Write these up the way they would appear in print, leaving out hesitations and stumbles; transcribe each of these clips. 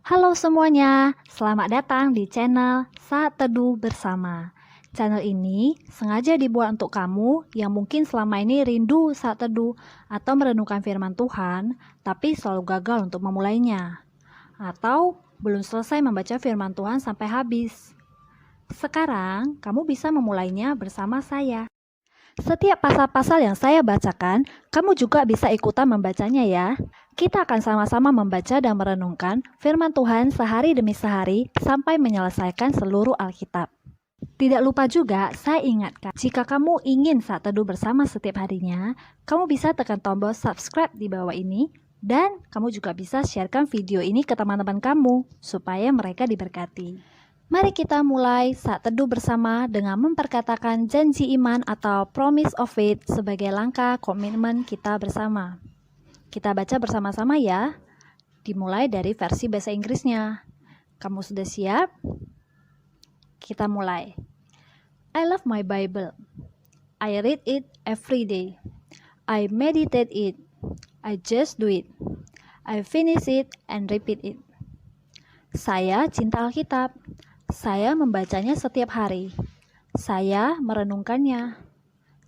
Halo semuanya, selamat datang di channel Saat Teduh Bersama. Channel ini sengaja dibuat untuk kamu yang mungkin selama ini rindu saat teduh atau merenungkan firman Tuhan, tapi selalu gagal untuk memulainya. Atau belum selesai membaca firman Tuhan sampai habis. Sekarang, kamu bisa memulainya bersama saya. Setiap pasal-pasal yang saya bacakan, kamu juga bisa ikutan membacanya ya. Kita akan sama-sama membaca dan merenungkan firman Tuhan sehari demi sehari sampai menyelesaikan seluruh Alkitab. Tidak lupa juga, saya ingatkan, jika kamu ingin saat teduh bersama setiap harinya, kamu bisa tekan tombol subscribe di bawah ini, dan kamu juga bisa sharekan video ini ke teman-teman kamu, supaya mereka diberkati. Mari kita mulai saat teduh bersama dengan memperkatakan janji iman atau promise of faith sebagai langkah komitmen kita bersama. Kita baca bersama-sama ya. Dimulai dari versi bahasa Inggrisnya. Kamu sudah siap? Kita mulai. I love my Bible. I read it every day. I meditate it. I just do it. I finish it and repeat it. Saya cinta Alkitab. Saya membacanya setiap hari. Saya merenungkannya.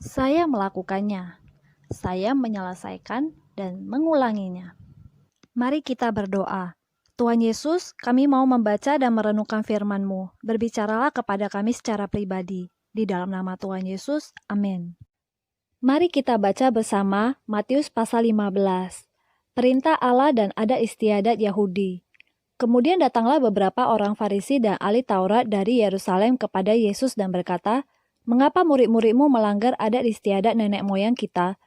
Saya melakukannya. Saya menyelesaikan dan mengulanginya. Mari kita berdoa. Tuhan Yesus, kami mau membaca dan merenungkan firman-Mu. Berbicaralah kepada kami secara pribadi. Di dalam nama Tuhan Yesus, amin. Mari kita baca bersama Matius pasal 15. Perintah Allah dan adat istiadat Yahudi. Kemudian datanglah beberapa orang Farisi dan ahli Taurat dari Yerusalem kepada Yesus dan berkata, "Mengapa murid-muridmu melanggar adat istiadat nenek moyang kita?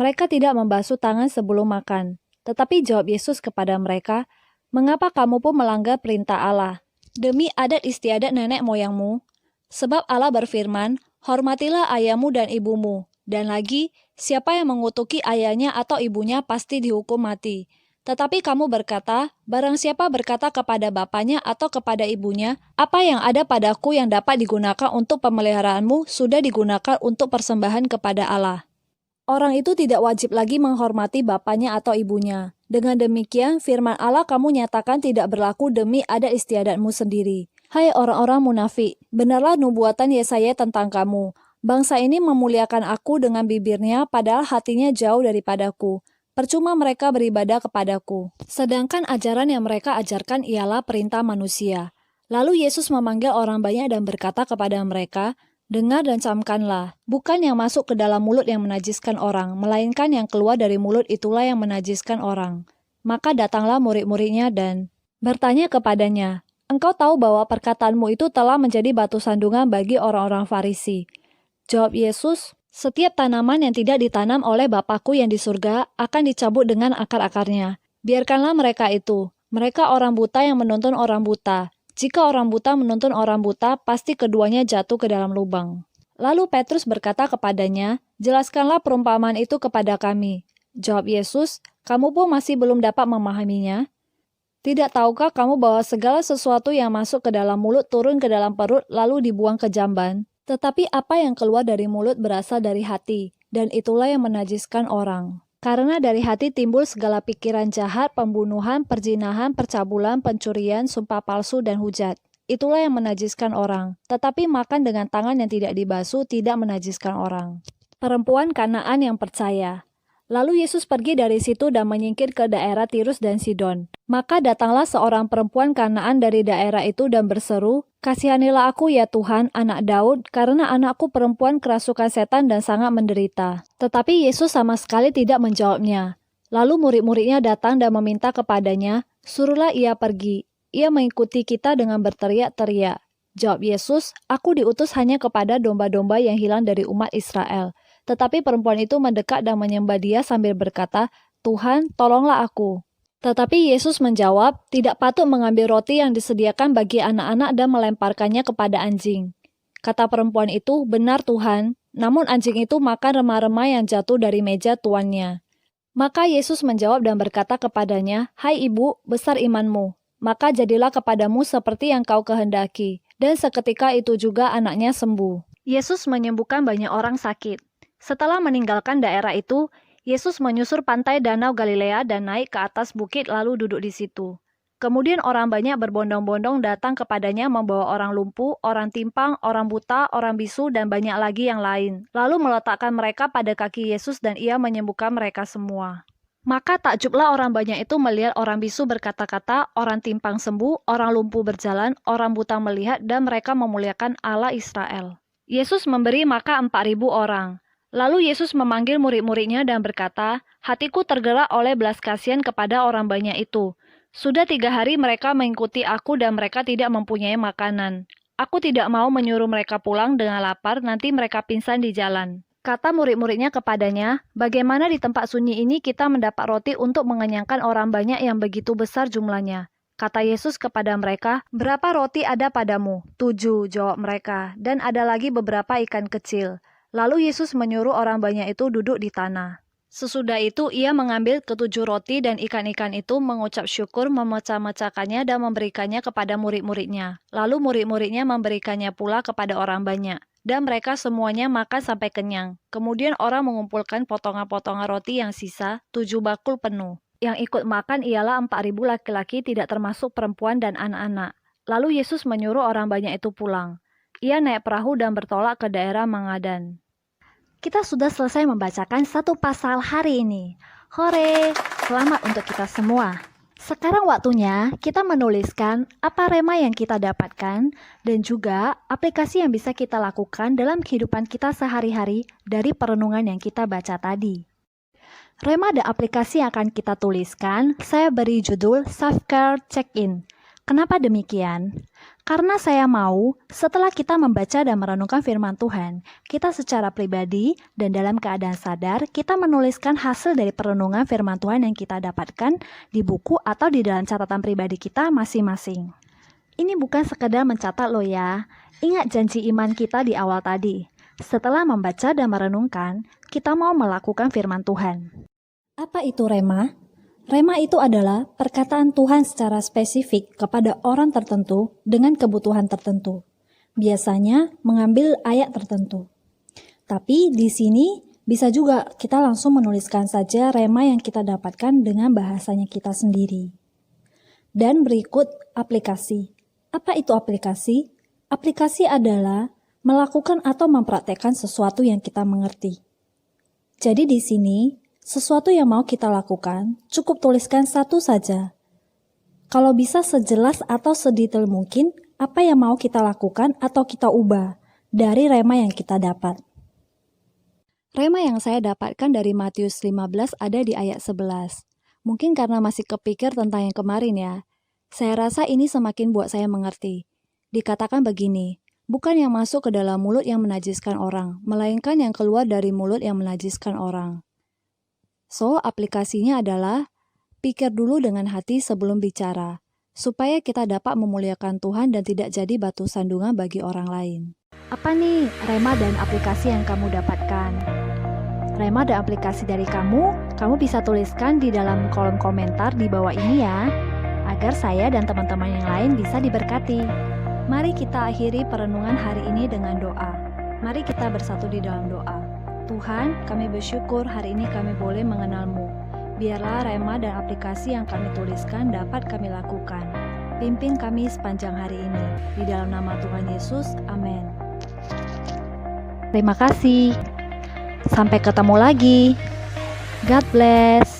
Mereka tidak membasuh tangan sebelum makan." Tetapi jawab Yesus kepada mereka, "Mengapa kamu pun melanggar perintah Allah? Demi adat istiadat nenek moyangmu. Sebab Allah berfirman, hormatilah ayahmu dan ibumu. Dan lagi, siapa yang mengutuki ayahnya atau ibunya pasti dihukum mati. Tetapi kamu berkata, barang siapa berkata kepada bapaknya atau kepada ibunya, apa yang ada padaku yang dapat digunakan untuk pemeliharaanmu sudah digunakan untuk persembahan kepada Allah. Orang itu tidak wajib lagi menghormati bapaknya atau ibunya. Dengan demikian, firman Allah kamu nyatakan tidak berlaku demi adat istiadatmu sendiri. Hai orang-orang munafik, benarlah nubuatan Yesaya tentang kamu. Bangsa ini memuliakan aku dengan bibirnya, padahal hatinya jauh daripadaku. Percuma mereka beribadah kepadaku. Sedangkan ajaran yang mereka ajarkan ialah perintah manusia. Lalu Yesus memanggil orang banyak dan berkata kepada mereka, dengar dan camkanlah, bukan yang masuk ke dalam mulut yang menajiskan orang, melainkan yang keluar dari mulut itulah yang menajiskan orang. Maka datanglah murid-muridnya dan bertanya kepadanya, engkau tahu bahwa perkataanmu itu telah menjadi batu sandungan bagi orang-orang Farisi. Jawab Yesus, setiap tanaman yang tidak ditanam oleh Bapakku yang di surga akan dicabut dengan akar-akarnya. Biarkanlah mereka itu. Mereka orang buta yang menuntun orang buta. Jika orang buta menuntun orang buta, pasti keduanya jatuh ke dalam lubang. Lalu Petrus berkata kepadanya, jelaskanlah perumpamaan itu kepada kami. Jawab Yesus, kamu pun masih belum dapat memahaminya? Tidak tahukah kamu bahwa segala sesuatu yang masuk ke dalam mulut turun ke dalam perut lalu dibuang ke jamban? Tetapi apa yang keluar dari mulut berasal dari hati, dan itulah yang menajiskan orang. Karena dari hati timbul segala pikiran jahat, pembunuhan, perzinahan, percabulan, pencurian, sumpah palsu, dan hujat. Itulah yang menajiskan orang. Tetapi makan dengan tangan yang tidak dibasuh tidak menajiskan orang. Perempuan Kanaan yang percaya. Lalu Yesus pergi dari situ dan menyingkir ke daerah Tirus dan Sidon. Maka datanglah seorang perempuan Kanaan dari daerah itu dan berseru, kasihanilah aku ya Tuhan, anak Daud, karena anakku perempuan kerasukan setan dan sangat menderita. Tetapi Yesus sama sekali tidak menjawabnya. Lalu murid-muridnya datang dan meminta kepadanya, suruhlah ia pergi. Ia mengikuti kita dengan berteriak-teriak. Jawab Yesus, aku diutus hanya kepada domba-domba yang hilang dari umat Israel. Tetapi perempuan itu mendekat dan menyembah dia sambil berkata, Tuhan, tolonglah aku. Tetapi Yesus menjawab, tidak patut mengambil roti yang disediakan bagi anak-anak dan melemparkannya kepada anjing. Kata perempuan itu, benar Tuhan, namun anjing itu makan remah-remah yang jatuh dari meja tuannya. Maka Yesus menjawab dan berkata kepadanya, hai ibu, besar imanmu, maka jadilah kepadamu seperti yang kau kehendaki. Dan seketika itu juga anaknya sembuh. Yesus menyembuhkan banyak orang sakit. Setelah meninggalkan daerah itu, Yesus menyusur pantai Danau Galilea dan naik ke atas bukit lalu duduk di situ. Kemudian orang banyak berbondong-bondong datang kepadanya membawa orang lumpuh, orang timpang, orang buta, orang bisu, dan banyak lagi yang lain. Lalu meletakkan mereka pada kaki Yesus dan ia menyembuhkan mereka semua. Maka takjublah orang banyak itu melihat orang bisu berkata-kata, orang timpang sembuh, orang lumpuh berjalan, orang buta melihat, dan mereka memuliakan Allah Israel. Yesus memberi makan 4.000 orang. Lalu Yesus memanggil murid-muridnya dan berkata, "Hatiku tergerak oleh belas kasihan kepada orang banyak itu. Sudah 3 hari mereka mengikuti aku dan mereka tidak mempunyai makanan. Aku tidak mau menyuruh mereka pulang dengan lapar, nanti mereka pingsan di jalan." Kata murid-muridnya kepadanya, "Bagaimana di tempat sunyi ini kita mendapat roti untuk mengenyangkan orang banyak yang begitu besar jumlahnya?" Kata Yesus kepada mereka, "Berapa roti ada padamu?" 7, jawab mereka, "dan ada lagi beberapa ikan kecil." Lalu Yesus menyuruh orang banyak itu duduk di tanah. Sesudah itu ia mengambil ke-7 roti dan ikan-ikan itu, mengucap syukur, memecah-mecahkannya dan memberikannya kepada murid-muridnya. Lalu murid-muridnya memberikannya pula kepada orang banyak. Dan mereka semuanya makan sampai kenyang. Kemudian orang mengumpulkan potongan-potongan roti yang sisa, 7 bakul penuh. Yang ikut makan ialah 4.000 laki-laki, tidak termasuk perempuan dan anak-anak. Lalu Yesus menyuruh orang banyak itu pulang. Ia naik perahu dan bertolak ke daerah Magadan. Kita sudah selesai membacakan 1 pasal hari ini. Hore, selamat untuk kita semua. Sekarang waktunya kita menuliskan apa rema yang kita dapatkan dan juga aplikasi yang bisa kita lakukan dalam kehidupan kita sehari-hari dari perenungan yang kita baca tadi. Rema dan aplikasi yang akan kita tuliskan, saya beri judul Self-Care Check-in. Kenapa demikian? Karena saya mau setelah kita membaca dan merenungkan firman Tuhan, kita secara pribadi dan dalam keadaan sadar, kita menuliskan hasil dari perenungan firman Tuhan yang kita dapatkan di buku atau di dalam catatan pribadi kita masing-masing. Ini bukan sekedar mencatat loh ya. Ingat janji iman kita di awal tadi. Setelah membaca dan merenungkan, kita mau melakukan firman Tuhan. Apa itu rema? Rema itu adalah perkataan Tuhan secara spesifik kepada orang tertentu dengan kebutuhan tertentu. Biasanya mengambil ayat tertentu. Tapi di sini bisa juga kita langsung menuliskan saja rema yang kita dapatkan dengan bahasanya kita sendiri. Dan berikut aplikasi. Apa itu aplikasi? Aplikasi adalah melakukan atau mempraktekkan sesuatu yang kita mengerti. Jadi di sini, sesuatu yang mau kita lakukan, cukup tuliskan satu saja. Kalau bisa sejelas atau sedetail mungkin apa yang mau kita lakukan atau kita ubah dari rema yang kita dapat. Rema yang saya dapatkan dari Matius 15 ada di ayat 11. Mungkin karena masih kepikir tentang yang kemarin ya. Saya rasa ini semakin buat saya mengerti. Dikatakan begini, bukan yang masuk ke dalam mulut yang menajiskan orang, melainkan yang keluar dari mulut yang menajiskan orang. So, aplikasinya adalah pikir dulu dengan hati sebelum bicara, supaya kita dapat memuliakan Tuhan dan tidak jadi batu sandungan bagi orang lain. Apa nih rema dan aplikasi yang kamu dapatkan? Rema dan aplikasi dari kamu bisa tuliskan di dalam kolom komentar di bawah ini ya, agar saya dan teman-teman yang lain bisa diberkati. Mari kita akhiri perenungan hari ini dengan doa. Mari kita bersatu di dalam doa. Tuhan, kami bersyukur hari ini kami boleh mengenal-Mu. Biarlah rema dan aplikasi yang kami tuliskan dapat kami lakukan. Pimpin kami sepanjang hari ini. Di dalam nama Tuhan Yesus, amin. Terima kasih. Sampai ketemu lagi. God bless.